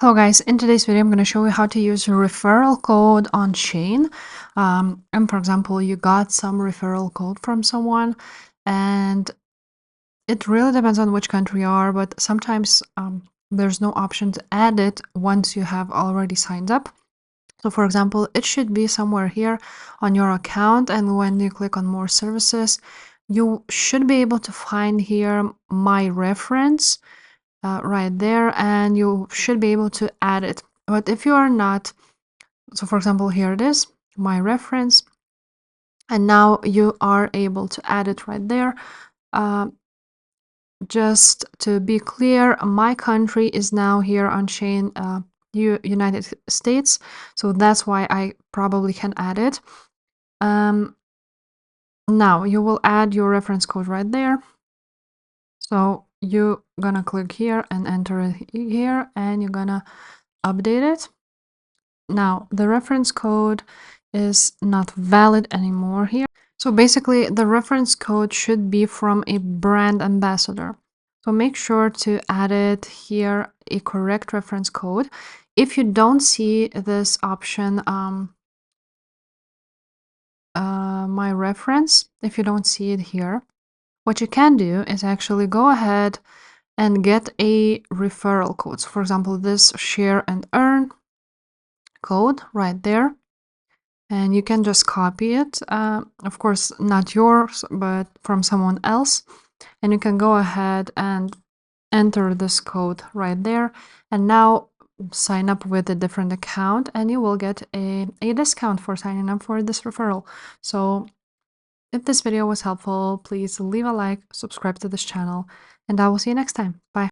Hello guys, in today's video I'm going to show you how to use a referral code on Shein. And for example, you got some referral code from someone and it really depends on which country you are, but sometimes there's no option to add it once you have already signed up. So for example, it should be somewhere here on your account, and when you click on more services, you should be able to find here my reference right there, and you should be able to add it. But if you are not, so for example, here it is, my reference, and now you are able to add it right there. Just to be clear, my country is now here on Shein, United States, so that's why I probably can add it. Now you will add your reference code right there. So you're gonna click here and enter it here, and you're gonna update it. Now the reference code is not valid anymore here. So basically the reference code should be from a brand ambassador. So make sure to add it here, a correct reference code. If you don't see this option, my reference, if you don't see it here, what you can do is actually go ahead and get a referral code. So for example, this share and earn code right there. And you can just copy it, of course not yours, but from someone else, and you can go ahead and enter this code right there, and now sign up with a different account and you will get a discount for signing up for this referral. So if this video was helpful, please leave a like, subscribe to this channel, and I will see you next time. Bye.